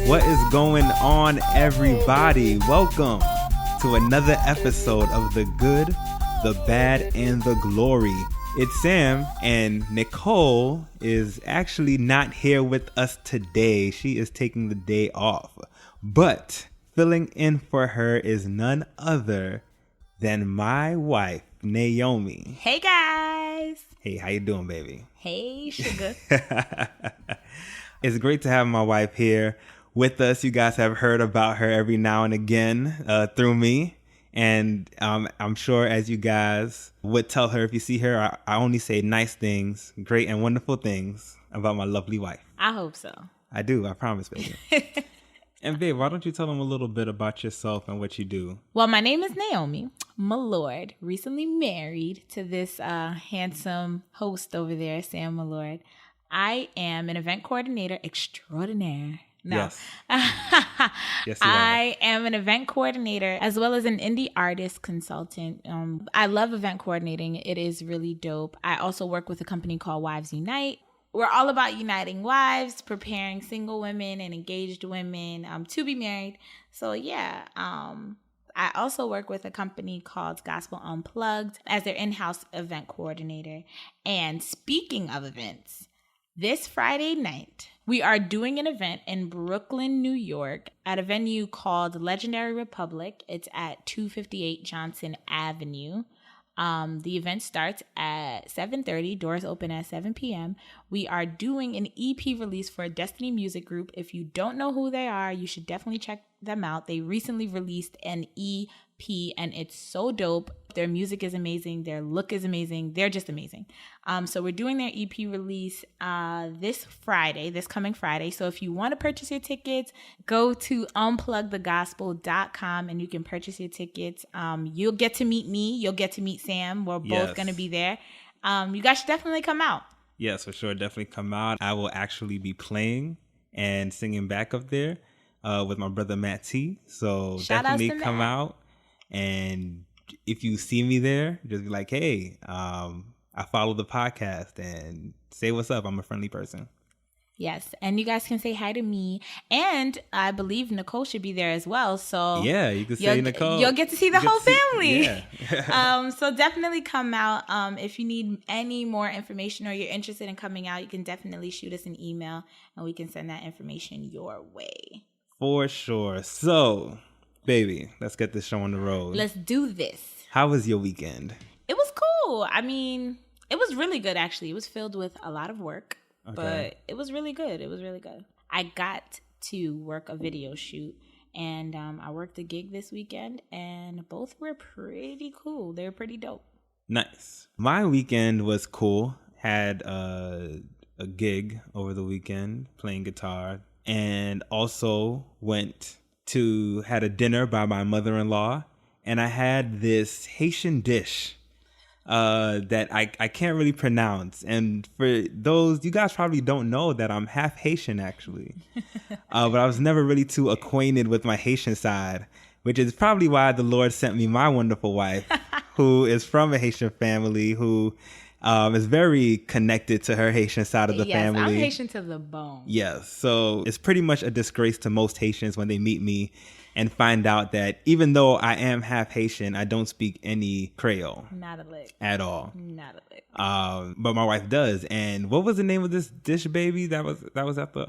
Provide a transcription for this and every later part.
What is going on, everybody? Welcome to another episode of The Good, The Bad, and The Glory. It's Sam, and Nicole is actually not here with us today. She is taking the day off. But filling in for her is none other than my wife, Naomi. Hey, guys. Hey, how you doing, baby? Hey, sugar. It's great to have my wife here with us. You guys have heard about her every now and again through me. And I'm sure as you guys would tell her if you see her, I only say nice things, great and wonderful things about my lovely wife. I hope so. I do. I promise, baby. And babe, why don't you tell them a little bit about yourself and what you do? Well, my name is Naomi, my lord, recently married to this handsome host over there, Sam Malord. I am an event coordinator extraordinaire. No. Yes. Yes, I am an event coordinator as well as an indie artist consultant. I love event coordinating. It is really dope. I also work with a company called Wives Unite. We're all about uniting wives, preparing single women and engaged women to be married. So yeah, I also work with a company called Gospel Unplugged as their in-house event coordinator. And speaking of events, this Friday night, we are doing an event in Brooklyn, New York at a venue called Legendary Republic. It's at 258 Johnson Avenue. The event starts at 7:30. Doors open at 7 p.m. We are doing an EP release for Destiny Music Group. If you don't know who they are, you should definitely check them out. They recently released an EP and it's so dope. Their music is amazing. Their look is amazing. They're just amazing. So we're doing their EP release this coming Friday. So if you want to purchase your tickets, go to unplugthegospel.com and you can purchase your tickets. You'll get to meet me. You'll get to meet Sam. We're both going to be there. You guys should definitely come out. Yes, for sure. Definitely come out. I will actually be playing and singing back up there with my brother Matt T. So definitely come out. And if you see me there, just be like, hey, I follow the podcast and say what's up. I'm a friendly person. Yes. And you guys can say hi to me. And I believe Nicole should be there as well. So yeah, you can say Nicole. You'll get to see the whole family. Yeah. So definitely come out. If you need any more information or you're interested in coming out, you can definitely shoot us an email and we can send that information your way. For sure. So, baby, let's get this show on the road. Let's do this. How was your weekend? It was cool. I mean, it was really good, actually. It was filled with a lot of work, but it was really good. It was really good. I got to work a video shoot, and I worked a gig this weekend, and both were pretty cool. They were pretty dope. Nice. My weekend was cool. Had a gig over the weekend playing guitar, and also had a dinner by my mother-in-law, and I had this Haitian dish that I can't really pronounce. And for those, you guys probably don't know that I'm half Haitian, actually. But I was never really too acquainted with my Haitian side, which is probably why the Lord sent me my wonderful wife, who is from a Haitian family, who is very connected to her Haitian side of the family. Yes, I'm Haitian to the bone. Yes, so it's pretty much a disgrace to most Haitians when they meet me and find out that even though I am half Haitian, I don't speak any Creole. Not a lick. At all. Not a lick. But my wife does. And what was the name of this dish, baby? That was at the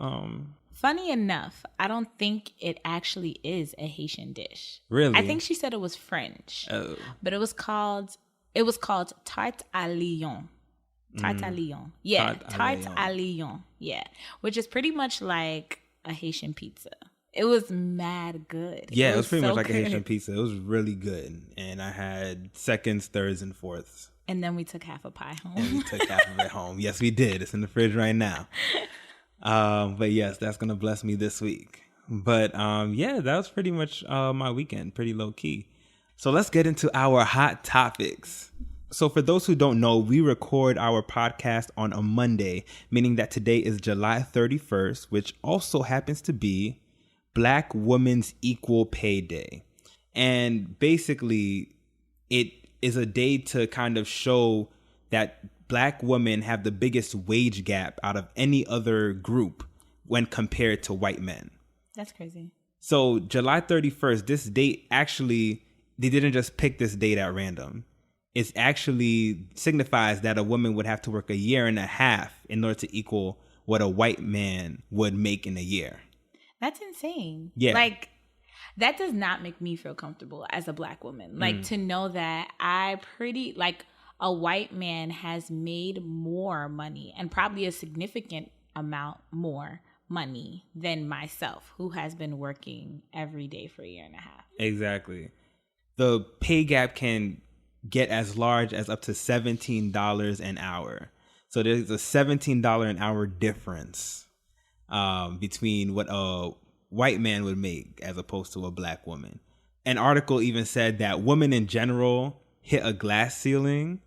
Funny enough, I don't think it actually is a Haitian dish. Really? I think she said it was French. Oh. But it was called tarte à lion. Tarte à lion. Yeah, tarte à lion. Yeah, which is pretty much like a Haitian pizza. It was mad good. Yeah, it was pretty much like good. a Haitian pizza. It was really good. And I had seconds, thirds, and fourths. And then we took half a pie home. And we took half of it home. Yes, we did. It's in the fridge right now. But yes, that's going to bless me this week. But yeah, that was pretty much my weekend. Pretty low key. So let's get into our hot topics. So for those who don't know, we record our podcast on a Monday, meaning that today is July 31st, which also happens to be Black Women's Equal Pay Day. And basically, it is a day to kind of show that Black women have the biggest wage gap out of any other group when compared to white men. That's crazy. So July 31st, this date actually, they didn't just pick this date at random. It actually signifies that a woman would have to work 1.5 years in order to equal what a white man would make in a year. That's insane. Yeah. Like, that does not make me feel comfortable as a Black woman. Like, to know that a white man has made more money and probably a significant amount more money than myself, who has been working every day for 1.5 years. Exactly. The pay gap can get as large as up to $17 an hour. So there's a $17 an hour difference between what a white man would make as opposed to a Black woman. An article even said that women in general hit a glass ceiling,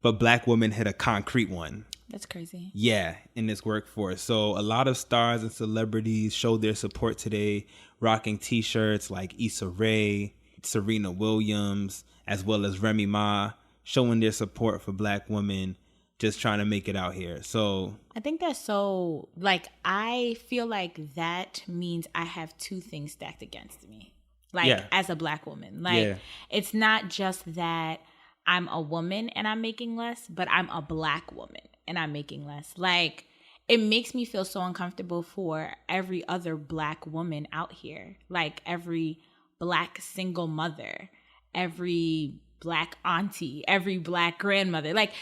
but Black women hit a concrete one. That's crazy. Yeah, in this workforce. So a lot of stars and celebrities showed their support today, rocking T-shirts like Issa Rae, Serena Williams, as well as Remy Ma, showing their support for Black women just trying to make it out here. So I think that's so, like, I feel like that means I have two things stacked against me. Like, as a Black woman. Like, it's not just that I'm a woman and I'm making less, but I'm a Black woman and I'm making less. Like, it makes me feel so uncomfortable for every other Black woman out here. Like, every Black single mother, every Black auntie, every Black grandmother, like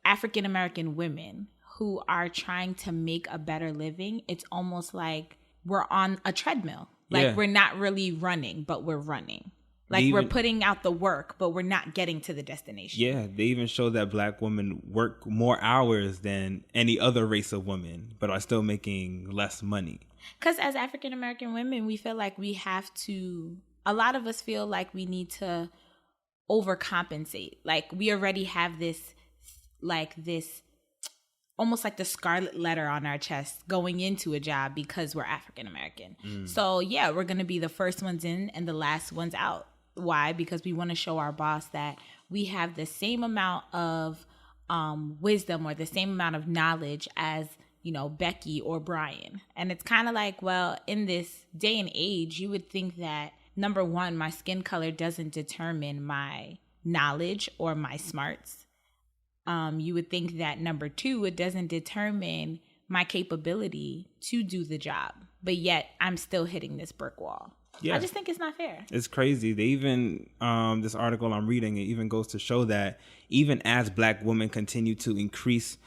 African American women who are trying to make a better living. It's almost like we're on a treadmill. Like, we're not really running, but we're running. Like, we're putting out the work, but we're not getting to the destination. Yeah, they even show that Black women work more hours than any other race of women, but are still making less money. Because as African American women, we feel like we have to, a lot of us feel like we need to overcompensate. Like, we already have this, almost like the scarlet letter on our chest going into a job because we're African American. So yeah, we're going to be the first ones in and the last ones out. Why? Because we want to show our boss that we have the same amount of wisdom or the same amount of knowledge as, you know, Becky or Brian. And it's kind of like, well, in this day and age, you would think that, number one, my skin color doesn't determine my knowledge or my smarts. You would think that, number two, it doesn't determine my capability to do the job. But yet I'm still hitting this brick wall. Yeah. I just think it's not fair. It's crazy. They even, this article I'm reading, it even goes to show that even as Black women continue to increase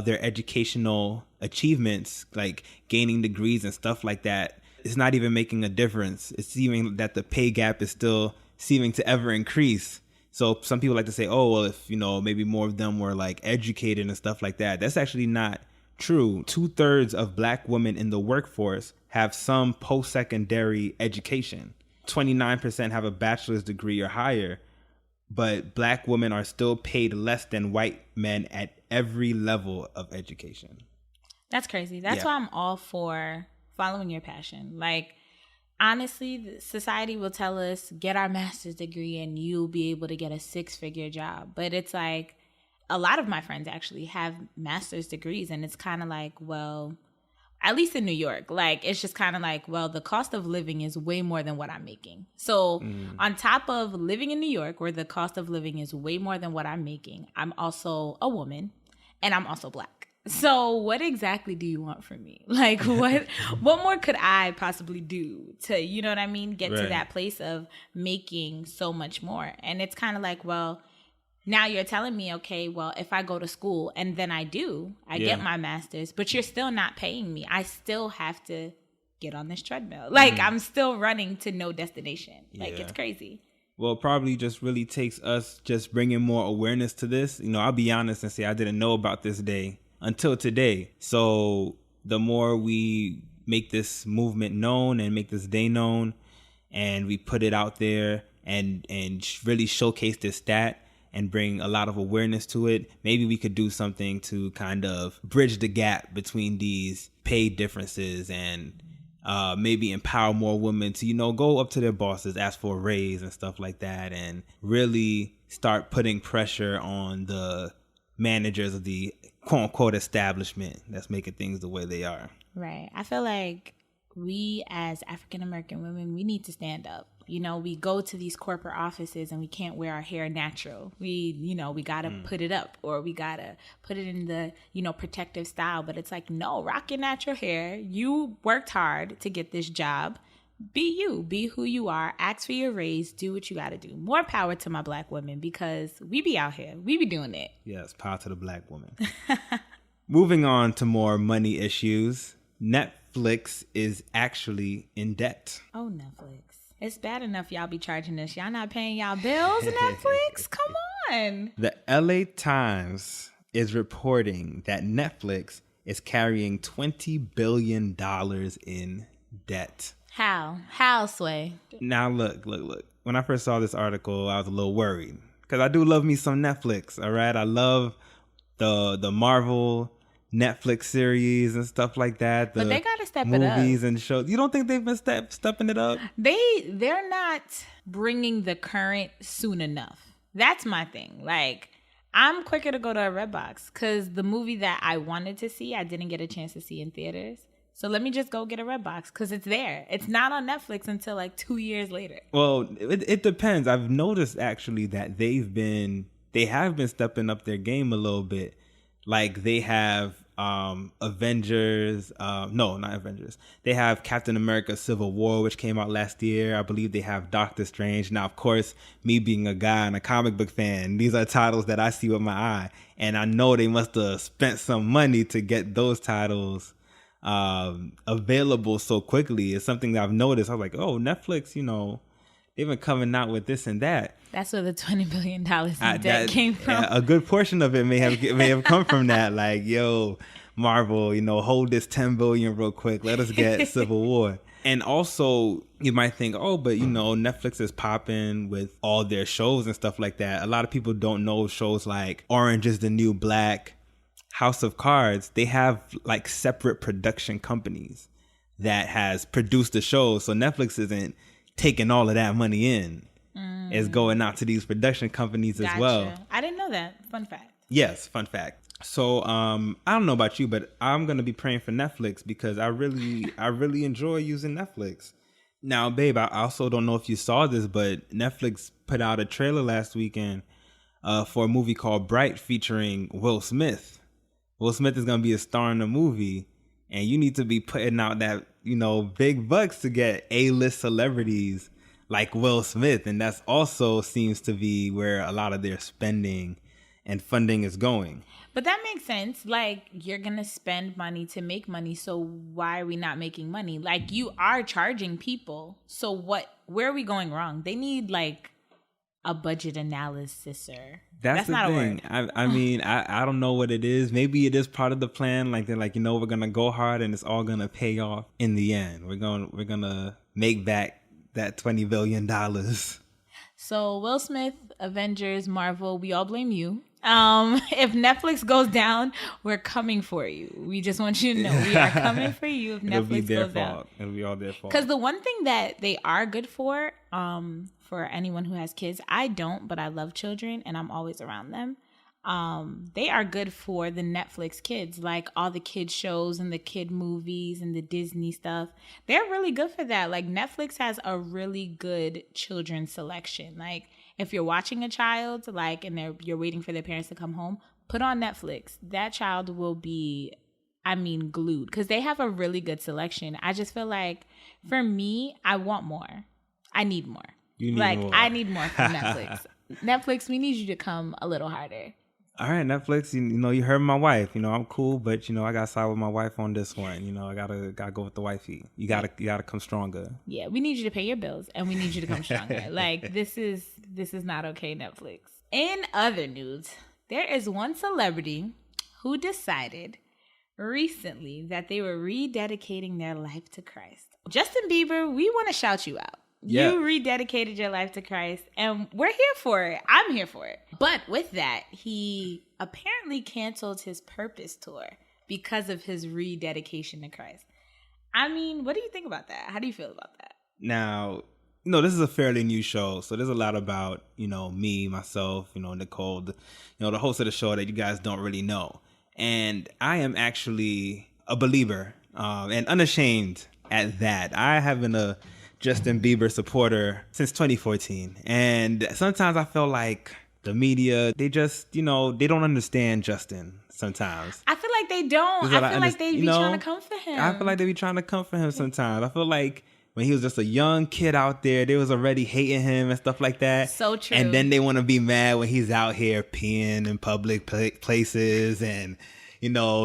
their educational achievements, like gaining degrees and stuff like that, it's not even making a difference. It's seeming that the pay gap is still seeming to ever increase. So some people like to say, oh, well, if, you know, maybe more of them were like educated and stuff like that. That's actually not true. 2/3 of Black women in the workforce have some post-secondary education. 29% have a bachelor's degree or higher, but Black women are still paid less than white men at every level of education. That's crazy. That's why I'm all for following your passion. Like, honestly, society will tell us, get our master's degree and you'll be able to get a 6-figure job. But it's like, a lot of my friends actually have master's degrees, and it's kind of like, well, at least in New York, like, it's just kind of like, well, the cost of living is way more than what I'm making. So on top of living in New York, where the cost of living is way more than what I'm making, I'm also a woman and I'm also Black. So what exactly do you want from me? Like, what more could I possibly do to, you know what I mean, get to that place of making so much more? And it's kind of like, well, now you're telling me, okay, well, if I go to school and then I get my master's, but you're still not paying me. I still have to get on this treadmill. Like, I'm still running to no destination. Like, it's crazy. Well, it probably just really takes us just bringing more awareness to this. You know, I'll be honest and say I didn't know about this day until today. So the more we make this movement known and make this day known, and we put it out there and really showcase this stat and bring a lot of awareness to it, maybe we could do something to kind of bridge the gap between these pay differences and maybe empower more women to, you know, go up to their bosses, ask for a raise and stuff like that, and really start putting pressure on the managers of the quote unquote establishment that's making things the way they are. Right. I feel like we as African American women, we need to stand up. You know, we go to these corporate offices and we can't wear our hair natural. We got to put it up, or we got to put it in the, protective style. But it's like, no, rock your natural hair. You worked hard to get this job. Be you. Be who you are. Ask for your raise. Do what you got to do. More power to my Black women, because we be out here. We be doing it. Yes, power to the Black woman. Moving on to more money issues. Netflix is actually in debt. Oh, Netflix. It's bad enough y'all be charging us. Y'all not paying y'all bills, Netflix? Come on. The LA Times is reporting that Netflix is carrying $20 billion in debt. How? How, Sway? Now, look. When I first saw this article, I was a little worried, because I do love me some Netflix, all right? I love the Marvel Netflix series and stuff like that. But they gotta step it up. Movies and shows. You don't think they've been stepping it up? They're not bringing the current soon enough. That's my thing. Like, I'm quicker to go to a Redbox, because the movie that I wanted to see, I didn't get a chance to see in theaters. So let me just go get a Redbox, because it's there. It's not on Netflix until like 2 years later. Well, it depends. I've noticed actually that they have been stepping up their game a little bit. Like, they have Avengers. No, not Avengers. They have Captain America Civil War, which came out last year. I believe they have Doctor Strange. Now, of course, me being a guy and a comic book fan, these are titles that I see with my eye. And I know they must have spent some money to get those titles available so quickly. It's something that I've noticed. I was like, oh, Netflix, they've been coming out with this and that. That's where the $20 billion in debt came from. Yeah, a good portion of it may have come from that. Like, yo, Marvel, hold this $10 billion real quick. Let us get Civil War. And also, you might think, oh, but Netflix is popping with all their shows and stuff like that. A lot of people don't know shows like Orange is the New Black, House of Cards. They have like separate production companies that has produced the shows. So Netflix isn't taking all of that money in. It's going out to these production companies as well. I didn't know that. Fun fact. Yes, fun fact. So I don't know about you, but I'm gonna be praying for Netflix, because I really enjoy using Netflix. Now, babe, I also don't know if you saw this, but Netflix put out a trailer last weekend for a movie called Bright, featuring Will Smith. Will Smith is gonna be a star in the movie, and you need to be putting out that big bucks to get A-list celebrities like Will Smith, and that's also seems to be where a lot of their spending and funding is going. But that makes sense. Like, you're going to spend money to make money, so why are we not making money? Like, you are charging people, so where are we going wrong? They need, like, a budget analysis, or... That's not thing. A word. I mean, I don't know what it is. Maybe it is part of the plan. Like, they're like, we're going to go hard, and it's all going to pay off in the end. We're going to make back that $20 billion. So Will Smith, Avengers, Marvel, we all blame you. If Netflix goes down, we're coming for you. We just want you to know we are coming for you if Netflix goes down. It'll be all their fault. Because the one thing that they are good for anyone who has kids, I don't, but I love children and I'm always around them. They are good for the Netflix kids, like all the kid shows and the kid movies and the Disney stuff. They're really good for that. Like, Netflix has a really good children's selection. Like, if you're watching a child, like, and you're waiting for their parents to come home, put on Netflix. That child will be, glued, because they have a really good selection. I just feel like, for me, I want more. I need more. You need more. I need more from Netflix. Netflix, we need you to come a little harder. All right, Netflix, you heard my wife. I'm cool, but I got to side with my wife on this one. I gotta go with the wifey. You gotta come stronger. Yeah, we need you to pay your bills, and we need you to come stronger. Like, this is not okay, Netflix. In other news, there is one celebrity who decided recently that they were rededicating their life to Christ. Justin Bieber, we want to shout you out. Yeah. You rededicated your life to Christ, and we're here for it. I'm here for it. But with that, he apparently canceled his Purpose tour because of his rededication to Christ. What do you think about that? How do you feel about that? Now, this is a fairly new show, so there's a lot about, me, myself, Nicole, the host of the show that you guys don't really know. And I am actually a believer. and unashamed at that. I have been a Justin Bieber supporter since 2014. And sometimes I feel like the media, they just, they don't understand Justin sometimes. I feel like they don't. I feel like they be trying to comfort him. I feel like they be trying to comfort him sometimes. I feel like when he was just a young kid out there, they was already hating him and stuff like that. So true. And then they want to be mad when he's out here peeing in public places and,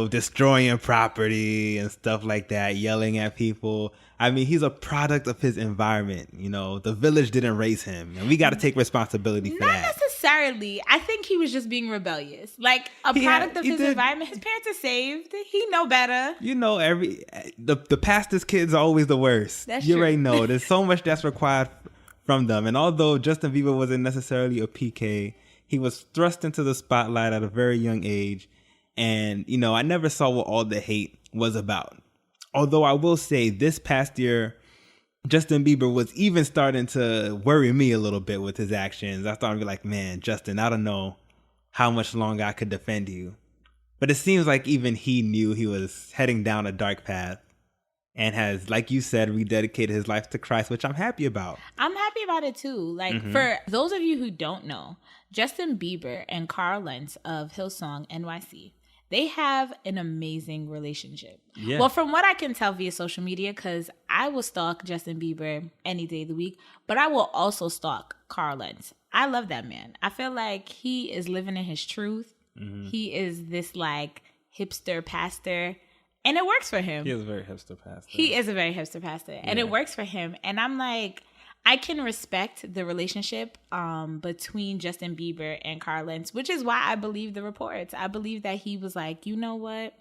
destroying property and stuff like that, yelling at people. I mean, he's a product of his environment. The village didn't raise him, and we got to take responsibility for that. Not necessarily. I think he was just being rebellious. Like a product of his environment. His parents are saved. He know better. The pastor's kids are always the worst. That's you true. already know. There's so much that's required from them. And although Justin Bieber wasn't necessarily a PK, he was thrust into the spotlight at a very young age. And, I never saw what all the hate was about. Although I will say this past year, Justin Bieber was even starting to worry me a little bit with his actions. I started to be like, man, Justin, I don't know how much longer I could defend you. But it seems like even he knew he was heading down a dark path and has, like you said, rededicated his life to Christ, which I'm happy about. I'm happy about it too. Like for those of you who don't know, Justin Bieber and Carl Lentz of Hillsong NYC, they have an amazing relationship. Yeah. Well, from what I can tell via social media, because I will stalk Justin Bieber any day of the week, but I will also stalk Carl Lentz. I love that man. I feel like he is living in his truth. Mm-hmm. He is this like hipster pastor, and it works for him. He is a very hipster pastor. He is a very hipster pastor, and it works for him. And I'm like, I can respect the relationship between Justin Bieber and Carl Lentz, which is why I believe the reports. I believe that he was like, you know what?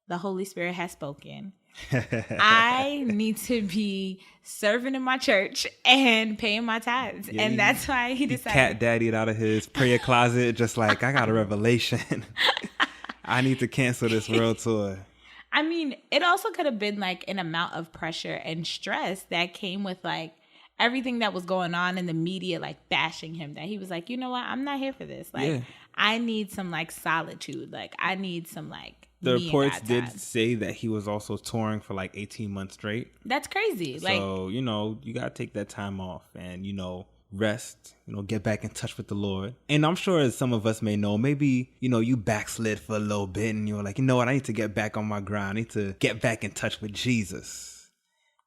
The Holy Spirit has spoken. I need to be serving in my church and paying my tithes. Yeah, and that's why he decided. Cat daddied out of his prayer closet, just like, I got a revelation. I need to cancel this world tour. I mean, it also could have been like an amount of pressure and stress that came with like everything that was going on in the media, like bashing him, that he was like, you know what? I'm not here for this. Like, I need some like solitude. Like, I need some like. The reports did say that he was also touring for like 18 months straight. That's crazy. So, you got to take that time off and, rest, get back in touch with the Lord. And I'm sure, as some of us may know, maybe, you backslid for a little bit and you're like, you know what? I need to get back on my grind. I need to get back in touch with Jesus.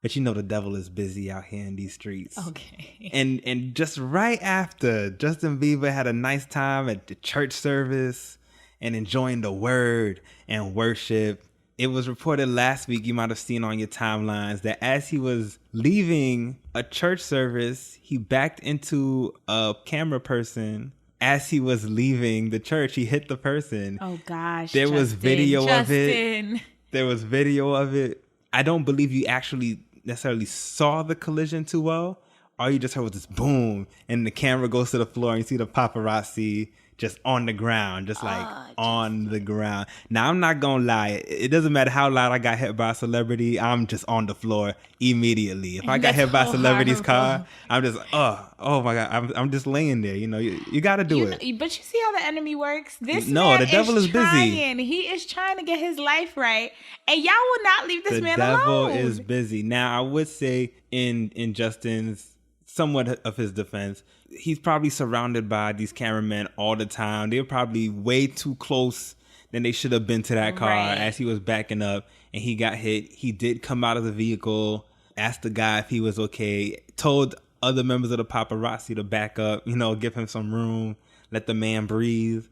But the devil is busy out here in these streets. Okay. And just right after Justin Bieber had a nice time at the church service and enjoying the word and worship, it was reported last week, you might have seen on your timelines, that as he was leaving a church service, he backed into a camera person. As he was leaving the church, he hit the person. Oh gosh. There was video of it. There was video of it. I don't believe you actually necessarily saw the collision too well. All you just heard was this boom, and the camera goes to the floor, and you see the paparazzi just on the ground, just like on the ground. Now, I'm not gonna lie. It doesn't matter how loud I got hit by a celebrity. I'm just on the floor immediately. If I got hit by a celebrity's car, I'm just, oh my God. I'm just laying there. You got to do it. But you see how the enemy works? The devil is busy. He is trying to get his life right. And y'all will not leave this man alone. The devil is busy. Now, I would say in Justin's somewhat of his defense, he's probably surrounded by these cameramen all the time. They're probably way too close than they should have been to that car as he was backing up and he got hit. He did come out of the vehicle, asked the guy if he was okay, told other members of the paparazzi to back up, give him some room, let the man breathe.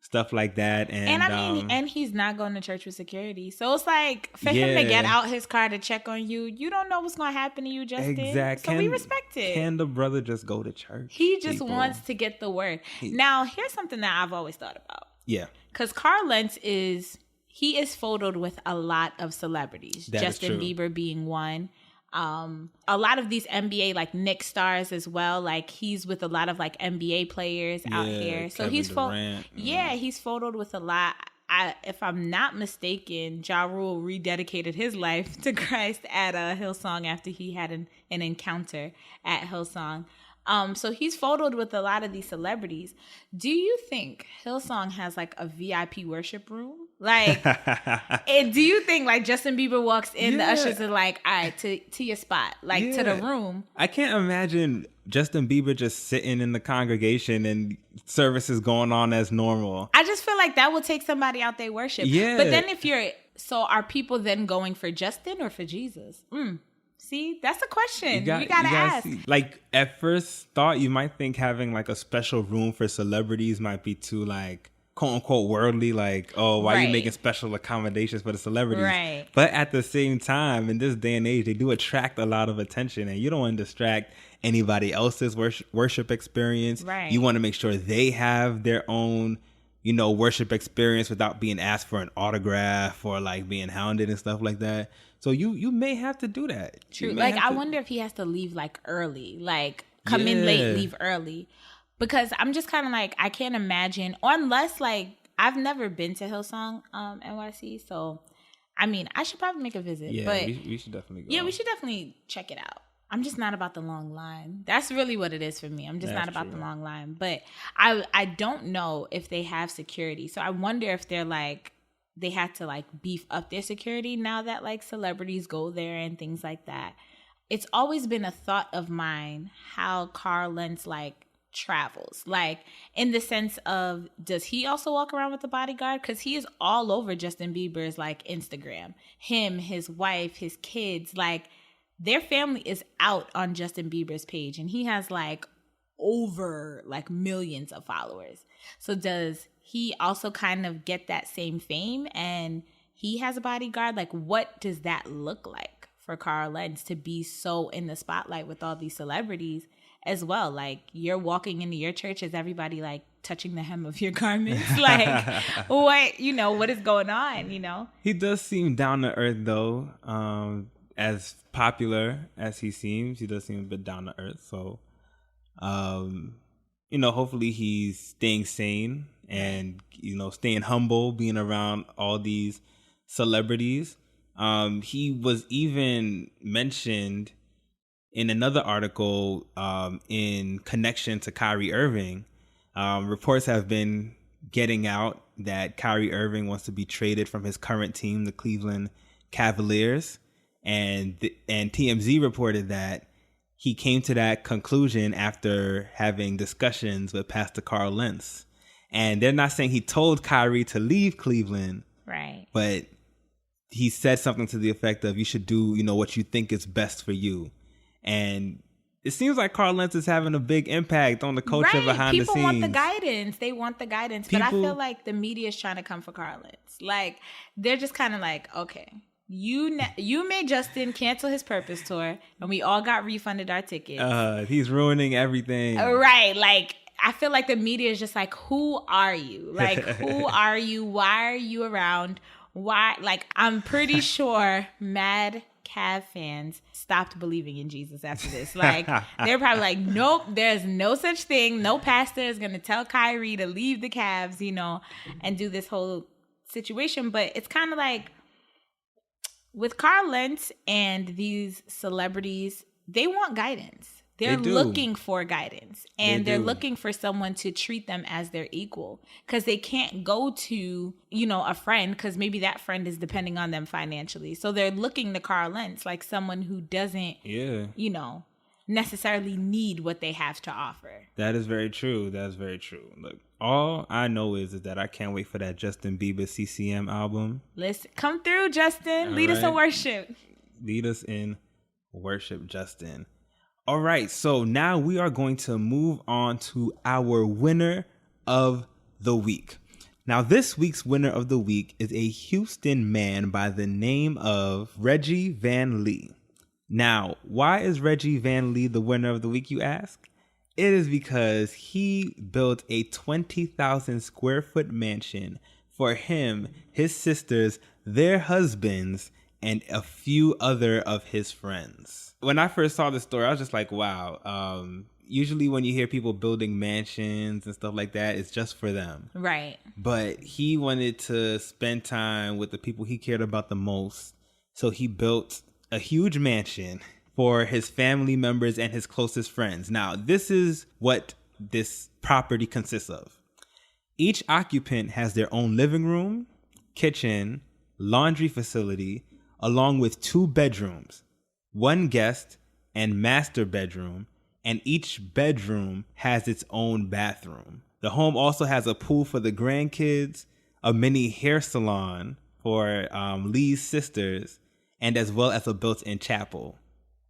Stuff like that. And I mean, and he's not going to church with security. So it's like, for him to get out his car to check on you, you don't know what's going to happen to you, Justin. Exactly. So we respect it. Can the brother just go to church? He just wants to get the word. Now, here's something that I've always thought about. Yeah. Because Carl Lentz is photoed with a lot of celebrities. Justin Bieber being one. A lot of these NBA like Knicks stars as well. Like he's with a lot of like NBA players out here. So he's he's photoed with a lot. If I'm not mistaken, Ja Rule rededicated his life to Christ at Hillsong after he had an encounter at Hillsong. So he's photoed with a lot of these celebrities. Do you think Hillsong has like a VIP worship room? Like, do you think like Justin Bieber walks in, the Yeah. ushers are like, all right, to your spot, like to the room? I can't imagine Justin Bieber just sitting in the congregation and services going on as normal. I just feel like that will take somebody out their worship. Yeah. But then so are people then going for Justin or for Jesus? See, that's a question. You gotta ask. See. Like, at first thought, you might think having like a special room for celebrities might be too like quote unquote worldly, like, oh, why are you making special accommodations for the celebrities? Right. But at the same time, in this day and age, they do attract a lot of attention, and you don't want to distract anybody else's worship experience. Right. You want to make sure they have their own, worship experience without being asked for an autograph or like being hounded and stuff like that. So you may have to do that. True. Like, I wonder if he has to leave like early, like come in late, leave early. Because I'm just kind of like, I can't imagine, or unless like, I've never been to Hillsong NYC. So, I mean, I should probably make a visit. Yeah, but we should definitely go. Yeah, we should definitely check it out. I'm just not about the long line. That's really what it is for me. I'm just not about the long line. But I don't know if they have security. So I wonder if they're like, they had to like beef up their security now that like celebrities go there and things like that. It's always been a thought of mine how Carl Lentz like travels, like in the sense of, does he also walk around with a bodyguard? Because he is all over Justin Bieber's like Instagram. Him, his wife, his kids, like their family is out on Justin Bieber's page, and he has like over like millions of followers. So does he also kind of get that same fame and he has a bodyguard? Like, what does that look like for Carl Lentz to be so in the spotlight with all these celebrities as well? Like, you're walking into your church, is everybody like touching the hem of your garments? Like, what is going on, He does seem down to earth though. As popular as he seems, he does seem a bit down to earth. So, hopefully he's staying sane and, staying humble, being around all these celebrities. He was even mentioned in another article in connection to Kyrie Irving. Reports have been getting out that Kyrie Irving wants to be traded from his current team, the Cleveland Cavaliers. And TMZ reported that he came to that conclusion after having discussions with Pastor Carl Lentz. And they're not saying he told Kyrie to leave Cleveland. Right. But he said something to the effect of, you should do, what you think is best for you. And it seems like Carl Lentz is having a big impact on the culture behind the scenes. People want the guidance. They want the guidance. But I feel like the media is trying to come for Carl Lentz. Like, they're just kind of like, okay, you made Justin cancel his Purpose tour, and we all got refunded our tickets. He's ruining everything. Right. Like, I feel like the media is just like, who are you? Like, who are you? Why are you around? Why? Like, I'm pretty sure mad Cav fans stopped believing in Jesus after this. Like, they're probably like, nope, there's no such thing. No pastor is going to tell Kyrie to leave the Cavs, and do this whole situation. But it's kind of like, with Carl Lentz and these celebrities, they want guidance. They're looking for guidance, and they're looking for someone to treat them as their equal, because they can't go to, a friend, because maybe that friend is depending on them financially. So they're looking to Carl Lentz like someone who doesn't, necessarily need what they have to offer. That is very true. That's very true. Look, all I know is that I can't wait for that Justin Bieber CCM album. Listen, come through, Justin. Lead us in worship. Lead us in worship, Justin. All right, so now we are going to move on to our winner of the week. Now, this week's winner of the week is a Houston man by the name of Reggie Van Lee. Now, why is Reggie Van Lee the winner of the week, you ask? It is because he built a 20,000 square foot mansion for him, his sisters, their husbands, and a few other of his friends. When I first saw this story, I was just like, wow. Usually when you hear people building mansions and stuff like that, it's just for them. Right. But he wanted to spend time with the people he cared about the most. So he built a huge mansion for his family members and his closest friends. Now, this is what this property consists of. Each occupant has their own living room, kitchen, laundry facility, along with 2 bedrooms, 1 guest and master bedroom, and each bedroom has its own bathroom. The home also has a pool for the grandkids, a mini hair salon for Lee's sisters, and as well as a built-in chapel.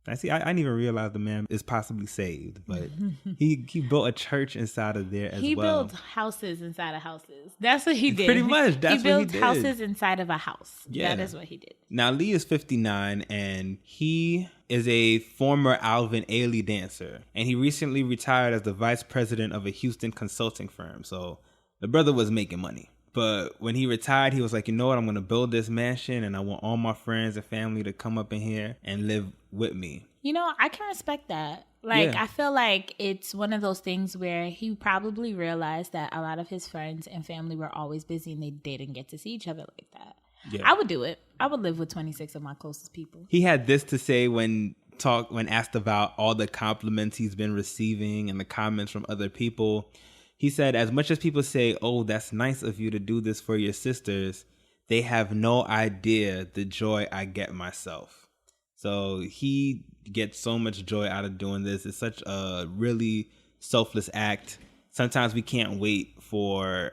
I didn't even realize the man is possibly saved, but he built a church inside of there as well. He built houses inside of houses. That's what he did. Pretty much, that's what he did. He built houses inside of a house. Yeah. That is what he did. Now, Lee is 59, and he is a former Alvin Ailey dancer, and he recently retired as the vice president of a Houston consulting firm. So the brother was making money. But when he retired, he was like, you know what? I'm going to build this mansion, and I want all my friends and family to come up in here and live with me. You know, I can respect that. I feel like it's one of those things where he probably realized that a lot of his friends and family were always busy and they didn't get to see each other like that. Yeah. I would do it. I would live with 26 of my closest people. He had this to say when asked about all the compliments he's been receiving and the comments from other people. He said, as much as people say, oh, that's nice of you to do this for your sisters, they have no idea the joy I get myself. So he gets so much joy out of doing this. It's such a really selfless act. Sometimes we can't wait for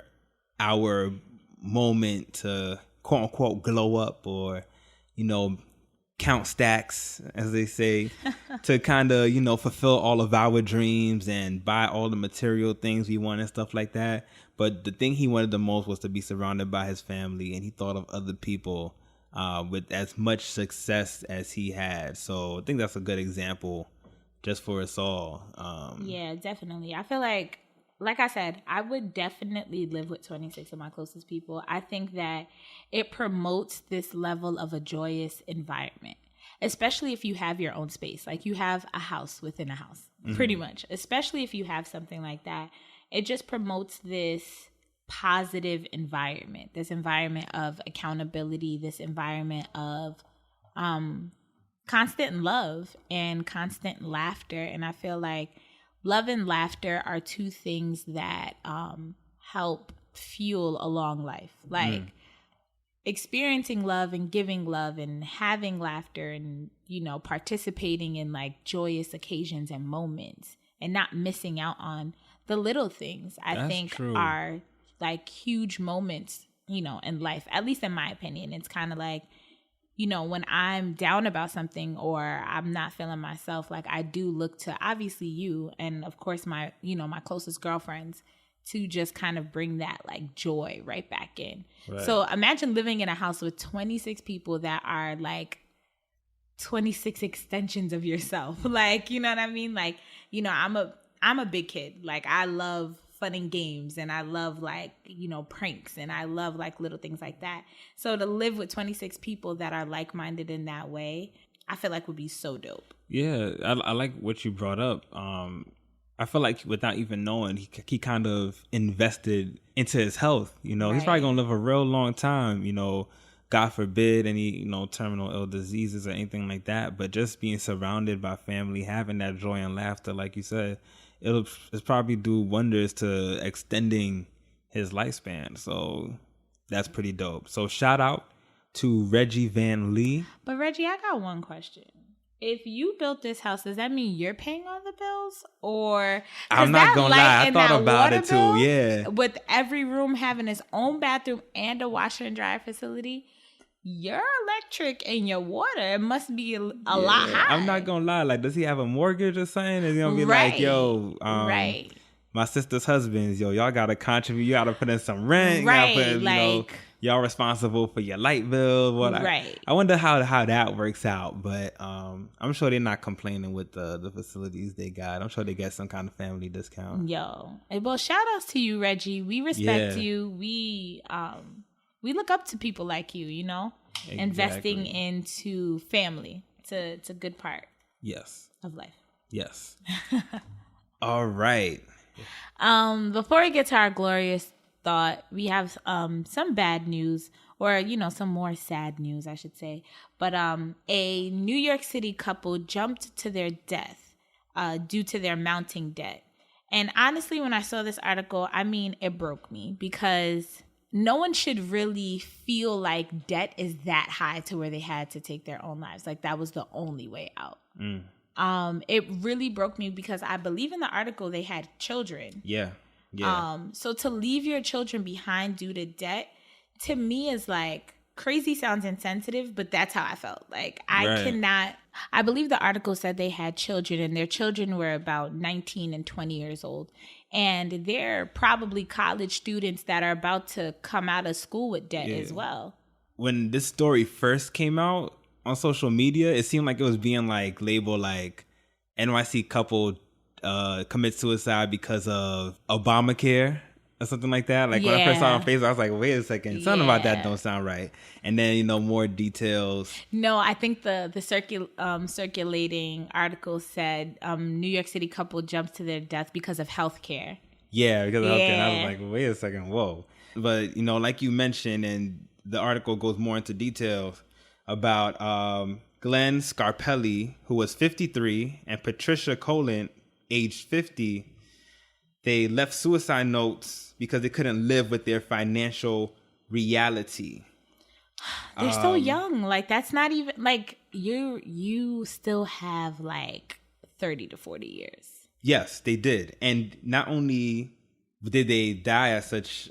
our moment to quote unquote glow up or, count stacks, as they say, to kind of, fulfill all of our dreams and buy all the material things we want and stuff like that. But the thing he wanted the most was to be surrounded by his family, and he thought of other people with as much success as he had. So I think that's a good example just for us all. Yeah, definitely. I feel like I said, I would definitely live with 26 of my closest people. I think that it promotes this level of a joyous environment, especially if you have your own space. Like you have a house within a house, pretty much, especially if you have something like that. It just promotes this positive environment, this environment of accountability, this environment of constant love and constant laughter. And I feel like love and laughter are 2 things that help fuel a long life. Like experiencing love and giving love and having laughter and, participating in like joyous occasions and moments and not missing out on the little things, I think true. Are like huge moments, in life, at least in my opinion. It's kind of like, when I'm down about something or I'm not feeling myself, like I do look to obviously you and of course my, my closest girlfriends to just kind of bring that like joy right back in. Right. So imagine living in a house with 26 people that are like 26 extensions of yourself. Like, you know what I mean? Like, I'm a big kid. Like I love fun and games and I love like, pranks and I love like little things like that. So to live with 26 people that are like-minded in that way, I feel like would be so dope. Yeah, I like what you brought up. I feel like without even knowing, he kind of invested into his health. Right. He's probably gonna live a real long time. God forbid any terminal ill diseases or anything like that. But just being surrounded by family, having that joy and laughter, like you said, it's probably do wonders to extending his lifespan. So that's pretty dope. So shout out to Reggie Van Lee. But Reggie, I got one question. If you built this house, does that mean you're paying all the bills? Or I'm not gonna lie, I thought about it too. Yeah. With every room having its own bathroom and a washer and dryer facility, your electric and your water must be a lot high. I'm not gonna lie. Like, does he have a mortgage or something? Is he gonna be like, yo, my sister's husbands, y'all gotta contribute. You gotta put in some rent. Right. You gotta put, y'all responsible for your light bill. Right. I wonder how that works out. But I'm sure they're not complaining with the facilities they got. I'm sure they get some kind of family discount. Well, shout outs to you, Reggie. We respect you. We look up to people like you, exactly. Investing into family. It's a good part. Yes. Of life. Yes. All right. Before we get to our glorious thought, we have some bad news or, some more sad news, I should say. But a New York City couple jumped to their death due to their mounting debt. And honestly, when I saw this article, it broke me because no one should really feel like debt is that high to where they had to take their own lives. Like that was the only way out. It really broke me because I believe in the article they had children. Yeah. So to leave your children behind due to debt, to me is like, crazy sounds insensitive, but that's how I felt. Like I believe the article said they had children and their children were about 19 and 20 years old. And they're probably college students that are about to come out of school with debt as well. When this story first came out on social media, it seemed like it was being like labeled like NYC couple commit suicide because of Obamacare or something like that. Like when I first saw it on Facebook, I was like, wait a second, something about that don't sound right. And then, more details. No, I think the circulating article said New York City couple jumps to their death because of health care. Yeah, because of health care. And I was like, wait a second, whoa. But, like you mentioned, and the article goes more into details about Glenn Scarpelli, who was 53, and Patricia Colin, aged 50. They left suicide notes because they couldn't live with their financial reality. They're so young. Like, that's not even, like, you still have, like, 30 to 40 years. Yes, they did. And not only did they die at such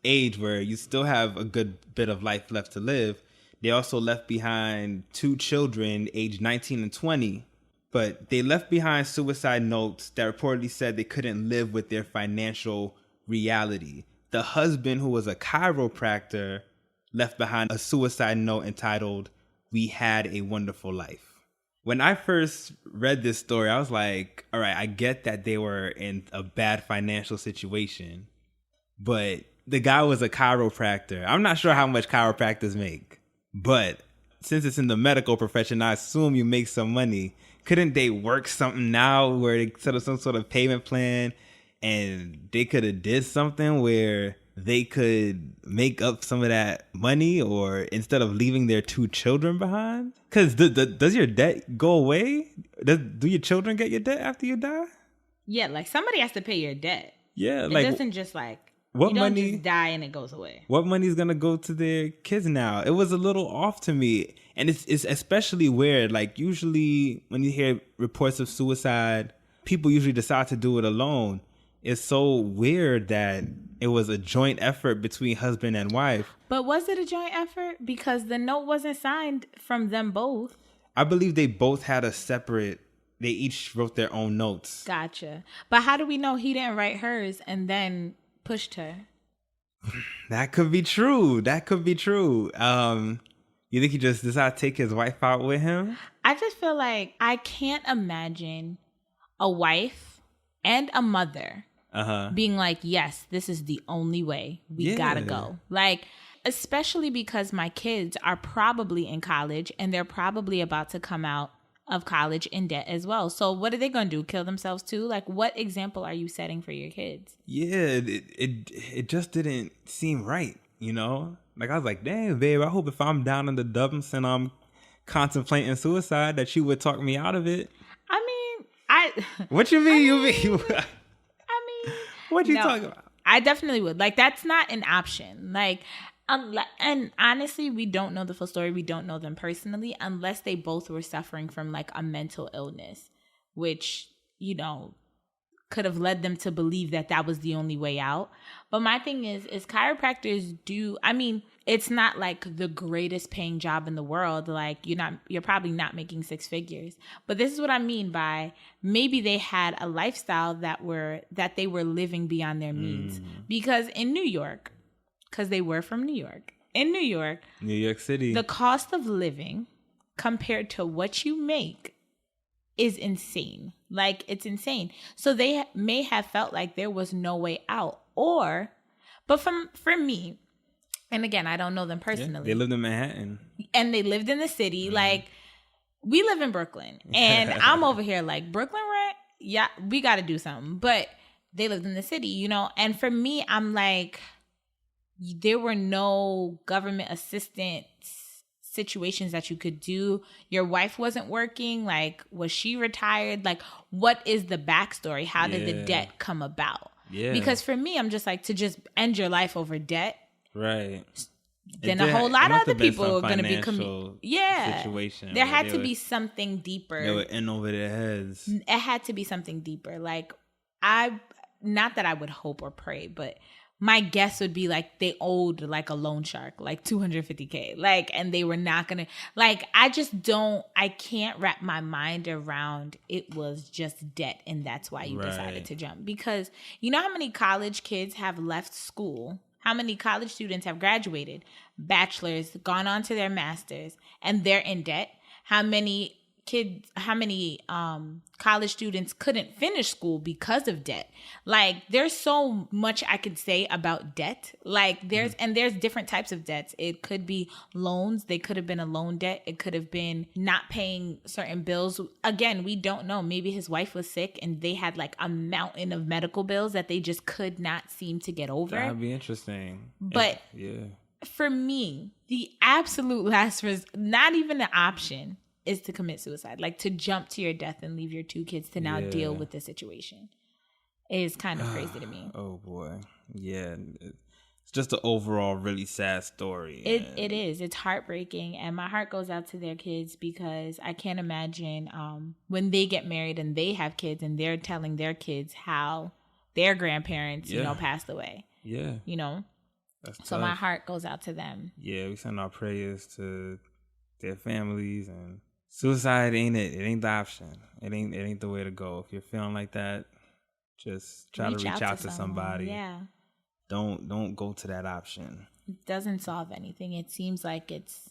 age where you still have a good bit of life left to live, they also left behind 2 children aged 19 and 20. But they left behind suicide notes that reportedly said they couldn't live with their financial reality. The husband, who was a chiropractor, left behind a suicide note entitled, "We had a wonderful life." When I first read this story, I was like, all right, I get that they were in a bad financial situation, but the guy was a chiropractor. I'm not sure how much chiropractors make, but since it's in the medical profession, I assume you make some money. Couldn't they work something now where they set up some sort of payment plan and they could have did something where they could make up some of that money, or instead of leaving their 2 children behind? Because does your debt go away? Do your children get your debt after you die? Yeah, like somebody has to pay your debt. Yeah, it like doesn't just like what you don't money just die and it goes away. What money is gonna go to their kids now? It was a little off to me, and it's especially weird. Like usually when you hear reports of suicide, people usually decide to do it alone. It's so weird that it was a joint effort between husband and wife. But was it a joint effort? Because the note wasn't signed from them both. I believe they both had they each wrote their own notes. Gotcha. But how do we know he didn't write hers and then pushed her? That could be true. You think he just decided to take his wife out with him? I just feel like I can't imagine a wife and a mother being like, yes, this is the only way. We gotta go. Like, especially because my kids are probably in college and they're probably about to come out of college in debt as well. So what are they going to do? Kill themselves too? Like, what example are you setting for your kids? Yeah, it just didn't seem right, Like, I was like, dang, babe, I hope if I'm down in the dumps and I'm contemplating suicide that you would talk me out of it. What you mean? What you talking about? I definitely would. Like, that's not an option. Like, and honestly, we don't know the full story. We don't know them personally unless they both were suffering from like a mental illness, which, could have led them to believe that was the only way out. But my thing is chiropractors it's not like the greatest paying job in the world. Like you're probably not making 6 figures. But this is what I mean by maybe they had a lifestyle that they were living beyond their means. Because in New York, because they were from New York, New York City, the cost of living compared to what you make is insane. Like, it's insane. So they may have felt like there was no way out. But for me, and again, I don't know them personally. They lived in Manhattan. And they lived in the city. Like, we live in Brooklyn. And I'm over here like, Brooklyn rent? Yeah, we got to do something. But they lived in the city, And for me, I'm like, there were no government assistance situations that you could do. Your wife wasn't working. Like, was she retired? Like, what is the backstory? How did the debt come about? Yeah. Because for me, I'm just like, to just end your life over debt Right. Then a whole lot of other people are going to be situation. There had to be something deeper. They were in over their heads. It had to be something deeper. Like, not that I would hope or pray, but my guess would be like they owed like a loan shark like $250K, like, and they were not gonna, like, I can't wrap my mind around it was just debt and that's why you decided to jump. Because you know how many college kids have left school, how many college students have graduated, bachelors, gone on to their masters, and they're in debt? How many college students couldn't finish school because of debt? Like, there's so much I could say about debt. Like, there's different types of debts. It could be loans. They could have been a loan debt. It could have been not paying certain bills. Again, we don't know. Maybe his wife was sick and they had like a mountain of medical bills that they just could not seem to get over. That'd be interesting. But for me, the absolute last not even an option, is to commit suicide, like to jump to your death and leave your 2 kids to now deal with the situation. It is kind of crazy to me. Oh boy. Yeah. It's just an overall really sad story. It is. It's heartbreaking. And my heart goes out to their kids because I can't imagine when they get married and they have kids and they're telling their kids how their grandparents, passed away. Yeah. That's so tough. My heart goes out to them. Yeah. We send our prayers to their families, and suicide ain't it. It ain't the option. It ain't the way to go. If you're feeling like that, just try to reach out to somebody. Yeah. Don't go to that option. It doesn't solve anything. It seems like it's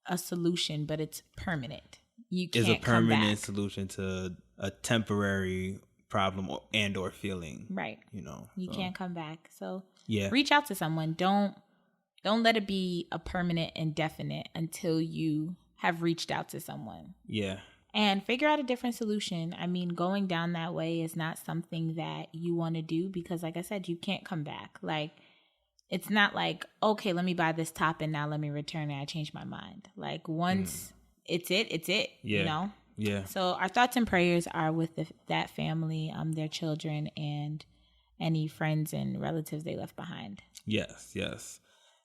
a solution, but it's permanent. You can't come back. It's a permanent solution to a temporary problem or feeling. Right. You can't come back. So yeah, reach out to someone. Don't let it be a permanent indefinite until you have reached out to someone. Yeah. And figure out a different solution. I mean, going down that way is not something that you want to do because, like I said, you can't come back. Like, it's not like, okay, let me buy this top and now let me return it. I changed my mind. Like, once it's it, Yeah. Yeah. So our thoughts and prayers are with that family, their children, and any friends and relatives they left behind. Yes.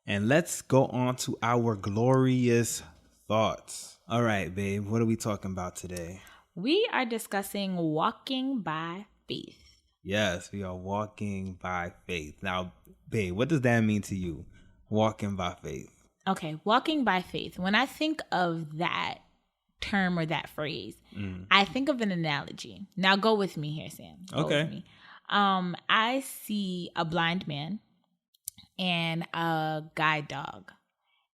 And let's go on to our glorious thoughts. All right, babe, what are we talking about today? We are discussing walking by faith. Yes, we are walking by faith. Now, babe, what does that mean to you? Walking by faith. Okay, walking by faith. When I think of that term or that phrase, I think of an analogy. Now go with me here, Sam. Go with me. I see a blind man and a guide dog.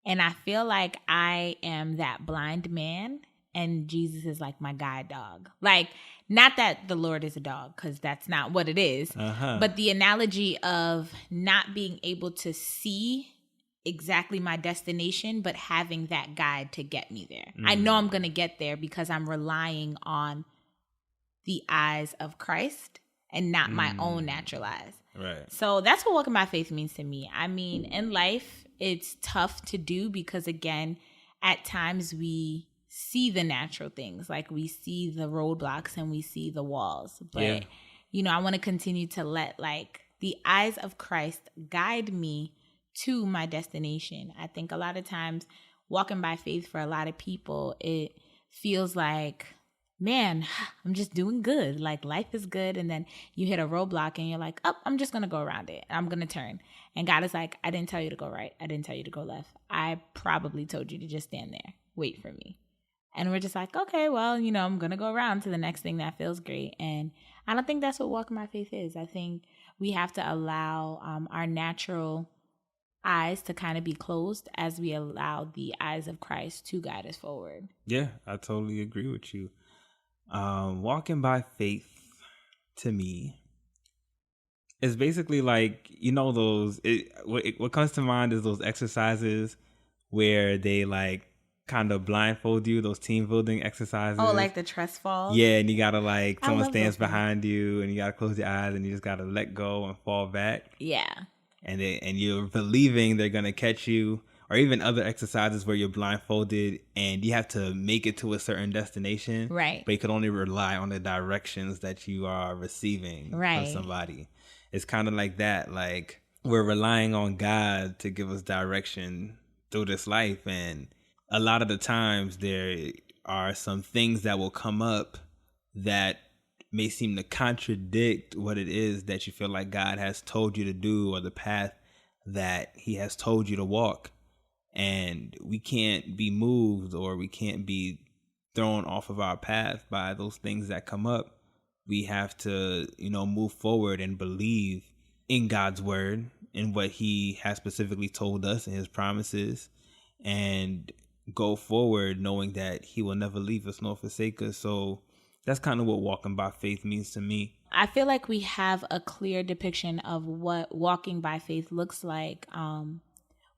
And I feel like I am that blind man and Jesus is like my guide dog. Like, not that the Lord is a dog, because that's not what it is. But the analogy of not being able to see exactly my destination, but having that guide to get me there. I know I'm going to get there because I'm relying on the eyes of Christ and not my own natural eyes. Right. So that's what walking by faith means to me. I mean, in life, it's tough to do because, again, at times we see the natural things, like we see the roadblocks and we see the walls. But, I want to continue to let like the eyes of Christ guide me to my destination. I think a lot of times walking by faith for a lot of people, it feels like, man, I'm just doing good. Like, life is good. And then you hit a roadblock and you're like, oh, I'm just going to go around it. I'm going to turn. And God is like, I didn't tell you to go right. I didn't tell you to go left. I probably told you to just stand there. Wait for me. And we're just like, okay, well, I'm going to go around to the next thing that feels great. And I don't think that's what walking by faith is. I think we have to allow our natural eyes to kind of be closed as we allow the eyes of Christ to guide us forward. Yeah, I totally agree with you. Walking by faith to me is basically like, what comes to mind is those exercises where they like kind of blindfold you, those team building exercises. Oh, like the trust fall? Yeah, and you gotta like, someone stands behind you and you gotta close your eyes and you just gotta let go and fall back. Yeah. And you're believing they're gonna catch you. Or even other exercises where you're blindfolded and you have to make it to a certain destination. Right. But you can only rely on the directions that you are receiving from somebody. It's kind of like that. Like, we're relying on God to give us direction through this life. And a lot of the times there are some things that will come up that may seem to contradict what it is that you feel like God has told you to do, or the path that he has told you to walk. And we can't be moved, or we can't be thrown off of our path by those things that come up. We have to, move forward and believe in God's word, in what he has specifically told us in his promises, and go forward knowing that he will never leave us nor forsake us. So that's kind of what walking by faith means to me. I feel like we have a clear depiction of what walking by faith looks like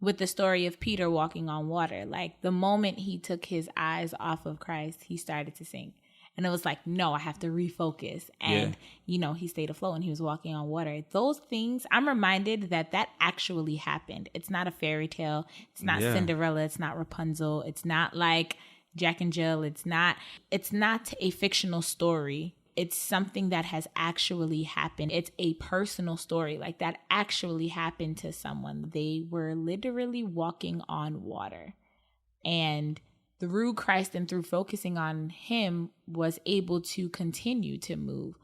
with the story of Peter walking on water. Like, the moment he took his eyes off of Christ, he started to sink. And it was like, no, I have to refocus. And, he stayed afloat and he was walking on water. Those things, I'm reminded that actually happened. It's not a fairy tale. It's not Cinderella. It's not Rapunzel. It's not like Jack and Jill. It's not a fictional story. It's something that has actually happened. It's a personal story. Like, that actually happened to someone. They were literally walking on water. And through Christ and through focusing on him, was able to continue to move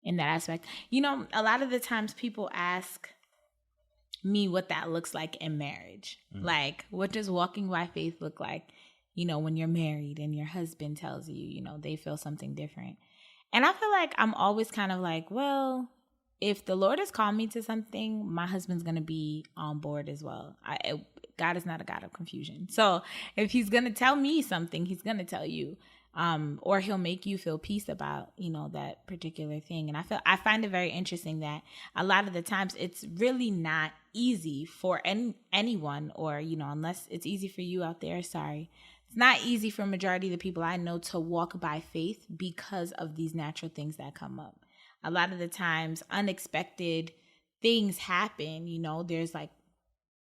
in that aspect. A lot of the times people ask me what that looks like in marriage. Like, what does walking by faith look like, when you're married and your husband tells you, they feel something different. And I feel like I'm always kind of like, well, if the Lord has called me to something, my husband's going to be on board as well. God is not a God of confusion. So if he's going to tell me something, he's going to tell you, or he'll make you feel peace about, that particular thing. And I find it very interesting that a lot of the times it's really not easy for anyone, or, unless it's easy for you out there, sorry. It's not easy for a majority of the people I know to walk by faith because of these natural things that come up. A lot of the times unexpected things happen, there's like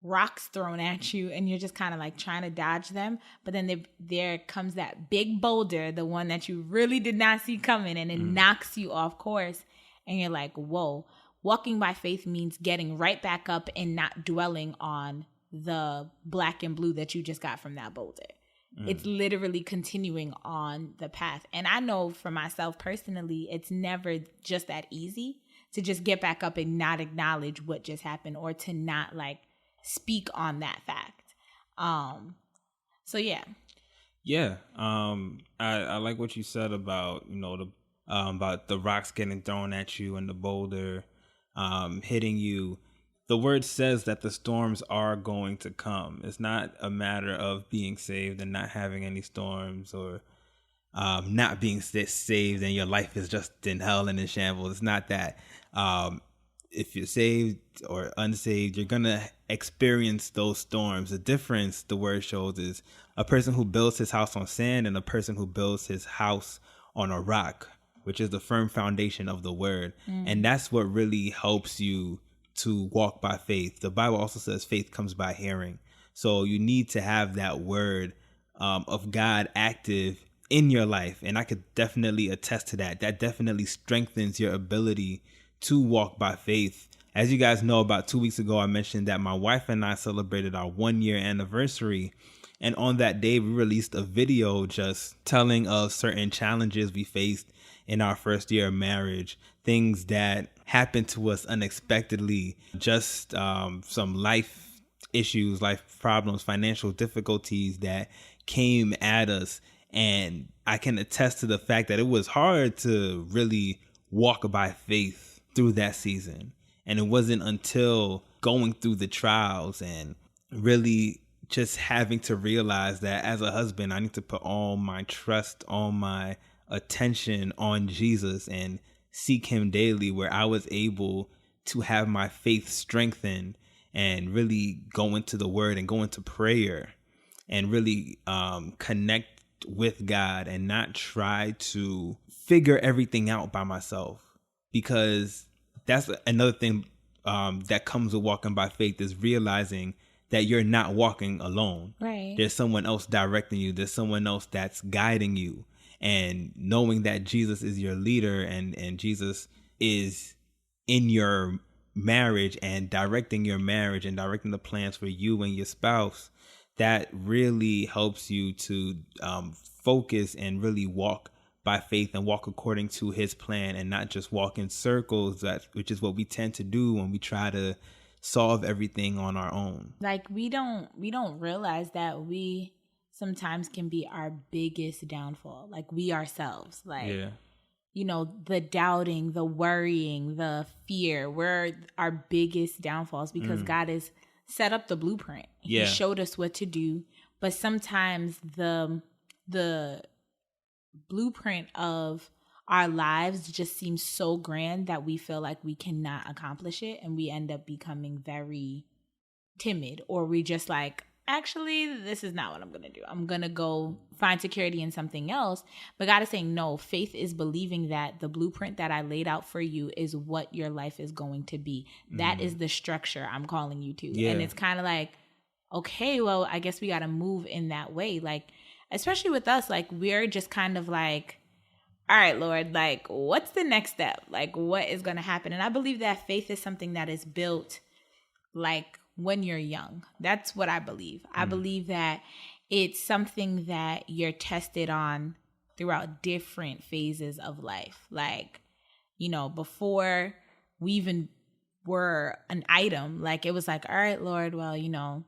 rocks thrown at you and you're just kind of like trying to dodge them. But then there comes that big boulder, the one that you really did not see coming, and it knocks you off course. And you're like, whoa, walking by faith means getting right back up and not dwelling on the black and blue that you just got from that boulder. It's literally continuing on the path. And I know for myself personally, it's never just that easy to just get back up and not acknowledge what just happened, or to not like speak on that fact. So yeah. Yeah. I like what you said about, about the rocks getting thrown at you and the boulder hitting you. The word says that the storms are going to come. It's not a matter of being saved and not having any storms, or not being saved and your life is just in hell and in shambles. It's not that. If you're saved or unsaved, you're going to experience those storms. The difference, the word shows, is a person who builds his house on sand and a person who builds his house on a rock, which is the firm foundation of the word. And that's what really helps you to walk by faith. The Bible also says faith comes by hearing. So you need to have that word of God active in your life. And I could definitely attest to that. That definitely strengthens your ability to walk by faith. As you guys know, about 2 weeks ago, I mentioned that my wife and I celebrated our 1-year anniversary. And on that day, we released a video just telling of certain challenges we faced in our first year of marriage, things that happened to us unexpectedly, just some life issues, life problems, financial difficulties that came at us. And I can attest to the fact that it was hard to really walk by faith through that season. And it wasn't until going through the trials and really just having to realize that as a husband, I need to put all my trust, all my attention on Jesus and seek him daily, where I was able to have my faith strengthened and really go into the word and go into prayer and really connect with God and not try to figure everything out by myself. Because that's another thing that comes with walking by faith, is realizing that you're not walking alone. Right. There's someone else directing you. There's someone else that's guiding you. And knowing that Jesus is your leader and Jesus is in your marriage and directing your marriage and directing the plans for you and your spouse, that really helps you to focus and really walk by faith and walk according to his plan and not just walk in circles, which is what we tend to do when we try to solve everything on our own. Like we don't realize that we sometimes can be our biggest downfall. Like we ourselves, like, you know, the doubting, the worrying, the fear, we're our biggest downfalls because God has set up the blueprint. He showed us what to do. But sometimes the blueprint of our lives just seems so grand that we feel like we cannot accomplish it, and we end up becoming very timid, or we just like, actually, this is not what I'm going to do. I'm going to go find security in something else. But God is saying, no, faith is believing that the blueprint that I laid out for you is what your life is going to be. That is the structure I'm calling you to. And it's kind of like, okay, well, I guess we got to move in that way. Like, especially with us, like, we're just kind of like, all right, Lord, like, what's the next step? Like, what is going to happen? And I believe that faith is something that is built, like, when you're young. That's what I believe. I believe that it's something that you're tested on throughout different phases of life. Like, you know, before we even were an item, like, it was like, all right, Lord, well, you know,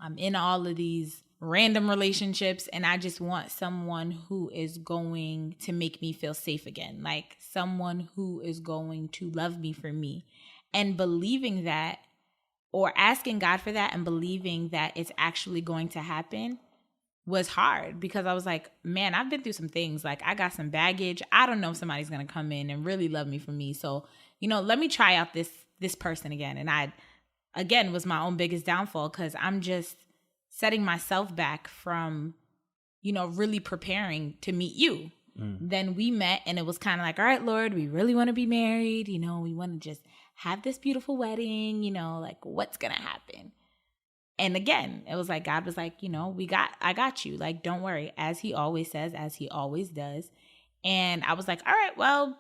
I'm in all of these random relationships and I just want someone who is going to make me feel safe again. Like someone who is going to love me for me. And believing that, or asking God for that and believing that it's actually going to happen, was hard, because I was like, man, I've been through some things. Like, I got some baggage. I don't know if somebody's going to come in and really love me for me. So, you know, let me try out this person again. And I, again, was my own biggest downfall, because I'm just setting myself back from, you know, really preparing to meet you. Then we met and it was kind of like, all right, Lord, we really want to be married. You know, we want to just have this beautiful wedding, you know, like, what's going to happen? And again, it was like, God was like, you know, I got you. Like, don't worry. As he always says, as he always does. And I was like, all right, well,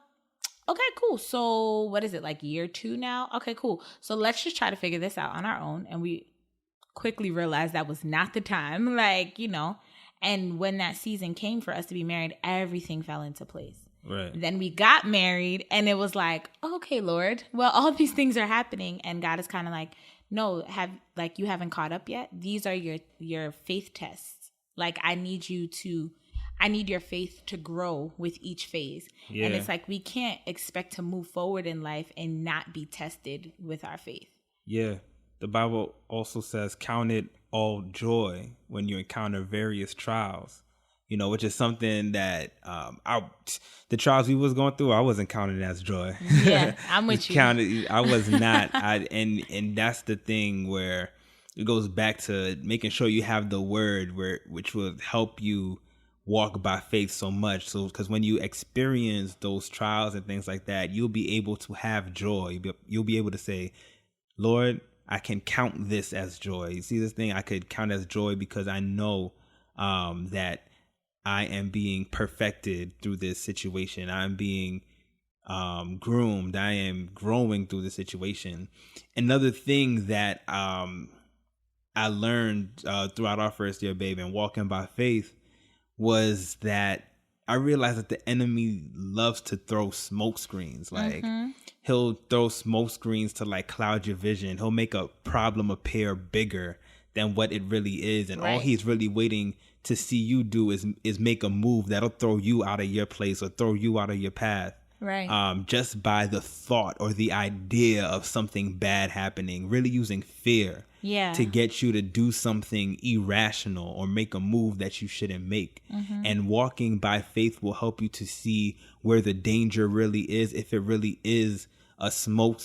okay, cool. So what is it, like year 2 now? Okay, cool. So let's just try to figure this out on our own. And we quickly realized that was not the time. Like, you know, and when that season came for us to be married, everything fell into place. Right. Then we got married and it was like, okay, Lord, well, all these things are happening. And God is kind of like, no, you haven't caught up yet. These are your faith tests. Like, I need your faith to grow with each phase. Yeah. And it's like, we can't expect to move forward in life and not be tested with our faith. Yeah. The Bible also says, count it all joy when you encounter various trials, you know, which is something that the trials we was going through, I wasn't counting as joy. Yeah, I'm with you. I was not. And that's the thing where it goes back to making sure you have the word which will help you walk by faith so much. So, because when you experience those trials and things like that, you'll be able to have joy. You'll be able to say, Lord, I can count this as joy. You see this thing? I could count as joy because I know that I am being perfected through this situation. I'm being groomed. I am growing through the situation. Another thing that I learned throughout our first year, babe, and walking by faith was that I realized that the enemy loves to throw smoke screens. Like, he'll throw smoke screens to like cloud your vision. He'll make a problem appear bigger than what it really is. And all he's really waiting to see you do is make a move that'll throw you out of your place or throw you out of your path. Right. Just by the thought or the idea of something bad happening, really using fear to get you to do something irrational or make a move that you shouldn't make. And walking by faith will help you to see where the danger really is, if it really is a smoke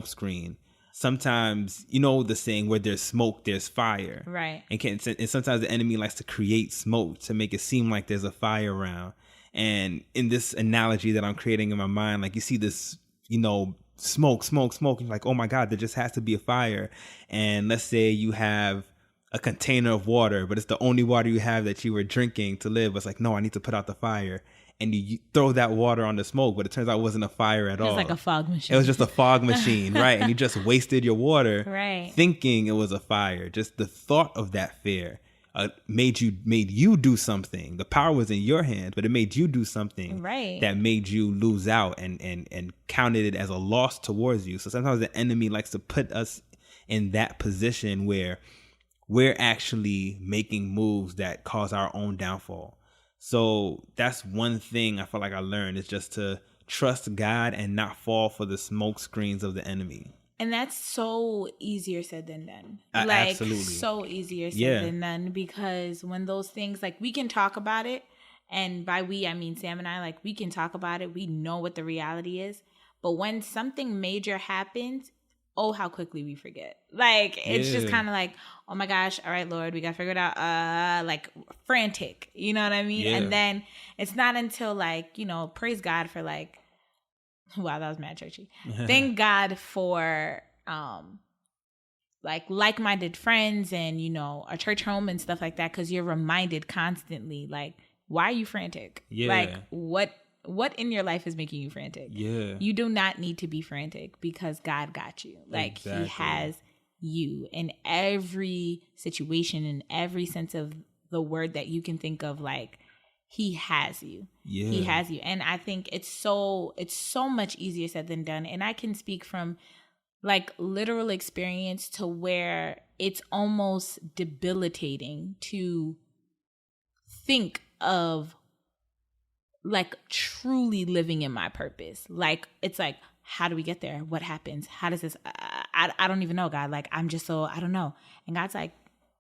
screen. Sometimes, you know the saying, where there's smoke, there's fire. Right. And sometimes the enemy likes to create smoke to make it seem like there's a fire around. And in this analogy that I'm creating in my mind, like, you see this, you know, smoke, and you're like, oh my God, there just has to be a fire. And let's say you have a container of water, but it's the only water you have that you were drinking to live. It's like, no, I need to put out the fire. And you throw that water on the smoke, but it turns out it wasn't a fire at all. It was like a fog machine. It was just a fog machine, right? And you just wasted your water right, thinking it was a fire. Just the thought of that fear made you do something. The power was in your hands, but it made you do something right, that made you lose out and counted it as a loss towards you. So sometimes the enemy likes to put us in that position where we're actually making moves that cause our own downfall. So that's one thing I feel like I learned, is just to trust God and not fall for the smoke screens of the enemy. And that's so easier said than done. Absolutely. So easier said than done, because when those things, like, we can talk about it, and by we, I mean Sam and I, like, we can talk about it. We know what the reality is. But when something major happens, oh, how quickly we forget. Like, it's just kind of like, oh my gosh, all right, Lord, we got to figure it out. Like, frantic, you know what I mean? Yeah. And then it's not until, like, you know, praise God for, like, wow, that was mad churchy. Thank God for, like-minded friends and, you know, a church home and stuff like that, because you're reminded constantly, like, why are you frantic? Yeah. Like, what in your life is making you frantic? Yeah. You do not need to be frantic, because God got you. Like, exactly. He has you in every situation, in every sense of the word that you can think of. Like, He has you. Yeah. He has you. And I think it's so much easier said than done. And I can speak from, like, literal experience to where it's almost debilitating to think of, like, truly living in my purpose. Like, it's like, how do we get there? What happens? How does this, I don't even know, God. Like, I'm just so, I don't know. And God's like,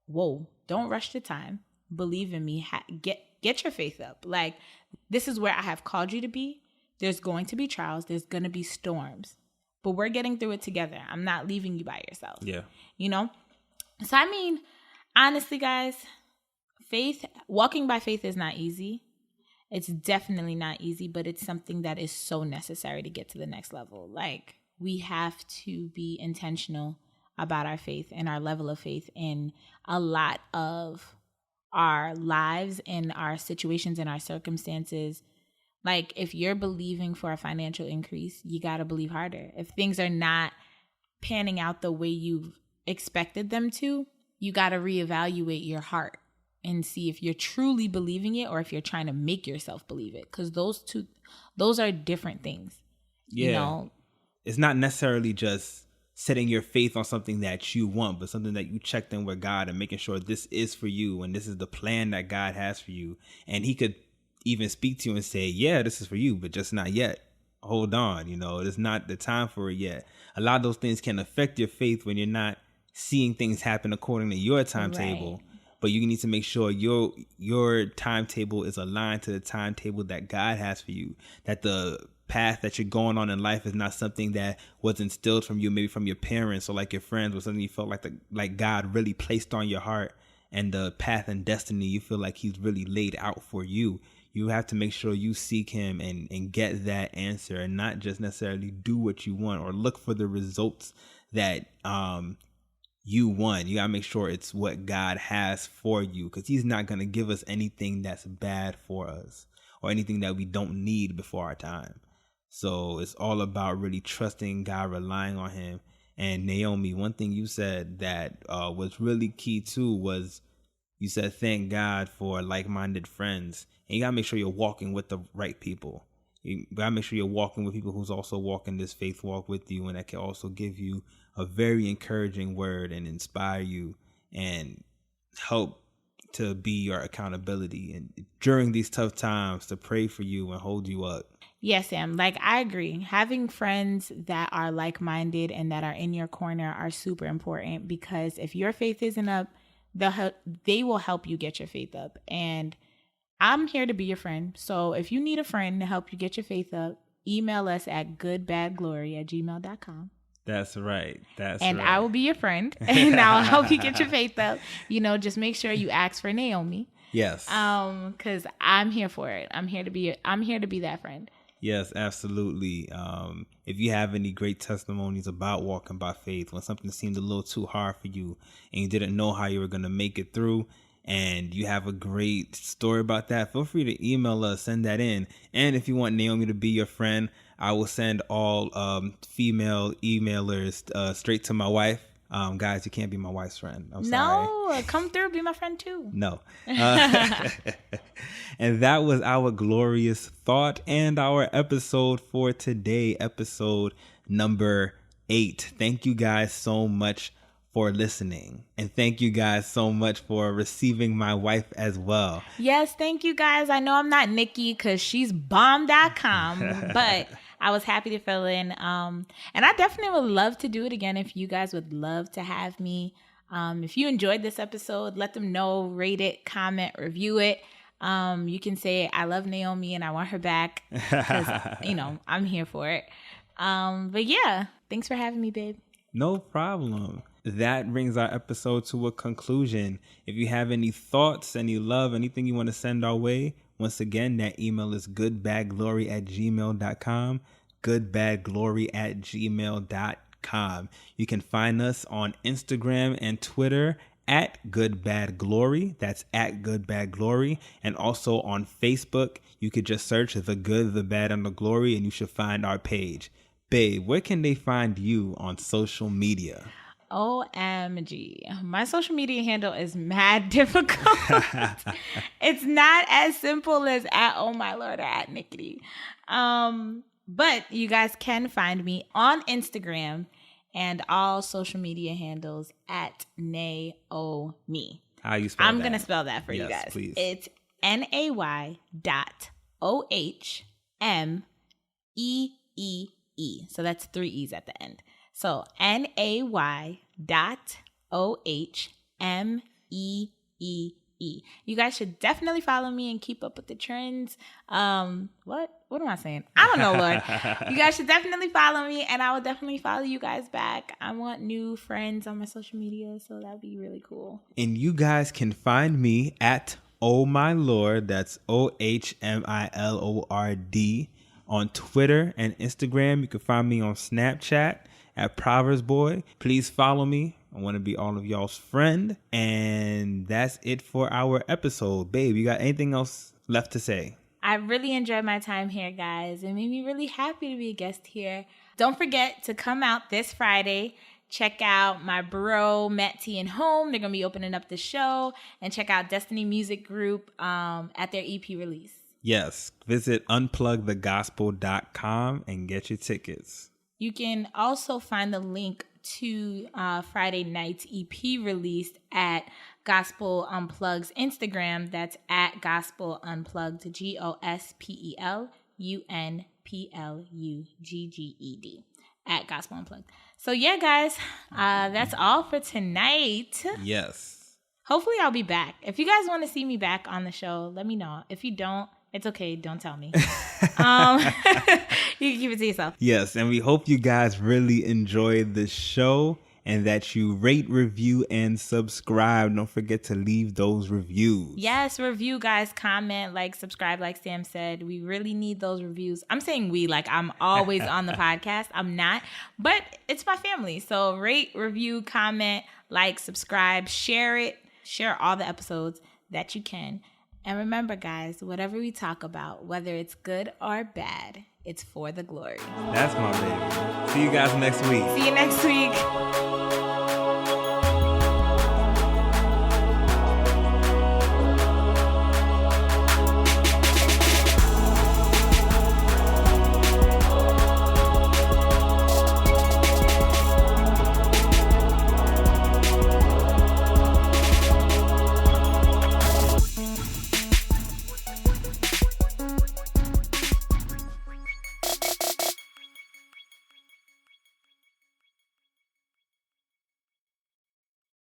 whoa, don't rush the time. Believe in me. Get your faith up. Like, this is where I have called you to be. There's going to be trials. There's going to be storms, but we're getting through it together. I'm not leaving you by yourself. Yeah. You know? So, I mean, honestly, guys, walking by faith is not easy. It's definitely not easy, but it's something that is so necessary to get to the next level. Like, we have to be intentional about our faith and our level of faith in a lot of our lives and our situations and our circumstances. Like, if you're believing for a financial increase, you got to believe harder. If things are not panning out the way you've expected them to, you got to reevaluate your heart and see if you're truly believing it or if you're trying to make yourself believe it. Because those are different things. Yeah. You know? It's not necessarily just setting your faith on something that you want, but something that you checked in with God and making sure this is for you and this is the plan that God has for you. And He could even speak to you and say, yeah, this is for you, but just not yet. Hold on, you know, it's not the time for it yet. A lot of those things can affect your faith when you're not seeing things happen according to your timetable. Right. But you need to make sure your timetable is aligned to the timetable that God has for you. That the path that you're going on in life is not something that was instilled from you, maybe from your parents or like your friends, or something you felt like God really placed on your heart, and the path and destiny you feel like He's really laid out for you. You have to make sure you seek Him and get that answer, and not just necessarily do what you want or look for the results that you want. You gotta make sure it's what God has for you, because He's not gonna give us anything that's bad for us or anything that we don't need before our time. So it's all about really trusting God, relying on Him. And Naomi, one thing you said that was really key too was you said thank God for like-minded friends. And you gotta make sure you're walking with the right people. You gotta make sure you're walking with people who's also walking this faith walk with you, and that can also give you a very encouraging word and inspire you and help to be your accountability, and during these tough times to pray for you and hold you up. Yes, Sam. Like, I agree. Having friends that are like-minded and that are in your corner are super important, because if your faith isn't up, they will help you get your faith up. And I'm here to be your friend. So if you need a friend to help you get your faith up, email us at goodbadglory@gmail.com. That's right. And I will be your friend, and I'll help you get your faith up. You know, just make sure you ask for Naomi. Yes. Because I'm here for it. I'm here to be that friend. Yes, absolutely. If you have any great testimonies about walking by faith, when something seemed a little too hard for you and you didn't know how you were going to make it through, and you have a great story about that, feel free to email us, send that in. And if you want Naomi to be your friend, I will send all female emailers straight to my wife. Guys, you can't be my wife's friend. I'm sorry. No, come through, be my friend too. No. And that was our glorious thought and our episode for today, episode number 8. Thank you guys so much for listening. And thank you guys so much for receiving my wife as well. Yes, thank you guys. I know I'm not Nikki because she's bomb.com, but I was happy to fill in. And I definitely would love to do it again if you guys would love to have me. If you enjoyed this episode, let them know, rate it, comment, review it. You can say, I love Naomi and I want her back because, I'm here for it. But yeah, thanks for having me, babe. No problem. That brings our episode to a conclusion. If you have any thoughts, any love, anything you want to send our way, once again, that email is goodbadglory@gmail.com, goodbadglory@gmail.com. You can find us on Instagram and Twitter at goodbadglory. That's at goodbadglory. And also on Facebook, you could just search the good, the bad, and the glory, and you should find our page. Babe, where can they find you on social media? OMG. My social media handle is mad difficult. It's not as simple as at Oh My Lord or at Nickety. But you guys can find me on Instagram and all social media handles at Naomi. How you spell that? I'm going to spell that for you guys. Please. It's NAY.OHMEEE. So that's 3 E's at the end. So NAY.OHMEEE. You guys should definitely follow me and keep up with the trends. What am I saying? I don't know, Lord. You guys should definitely follow me, and I will definitely follow you guys back. I want new friends on my social media, so that would be really cool. And you guys can find me at Oh My Lord. That's OHMILORD on Twitter and Instagram. You can find me on Snapchat at Proverbs Boy. Please follow me. I want to be all of y'all's friend. And that's it for our episode. Babe, you got anything else left to say? I really enjoyed my time here, guys. It made me really happy to be a guest here. Don't forget to come out this Friday. Check out my bro, Matt T and Home. They're going to be opening up the show. And check out Destiny Music Group at their EP release. Yes. Visit unplugthegospel.com and get your tickets. You can also find the link to Friday night's EP released at Gospel Unplugged's Instagram. That's at Gospel Unplugged, GOSPELUNPLUGGED, at Gospel Unplugged. So yeah, guys, that's all for tonight. Yes. Hopefully I'll be back. If you guys want to see me back on the show, let me know. If you don't, it's okay. Don't tell me. You can keep it to yourself. Yes, and we hope you guys really enjoyed the show and that you rate, review, and subscribe. Don't forget to leave those reviews. Yes, review, guys. Comment, like, subscribe, like Sam said. We really need those reviews. I'm saying we, like I'm always on the podcast. I'm not, but it's my family. So rate, review, comment, like, subscribe, share it. Share all the episodes that you can. And remember, guys, whatever we talk about, whether it's good or bad, it's for the glory. That's my baby. See you guys next week. See you next week.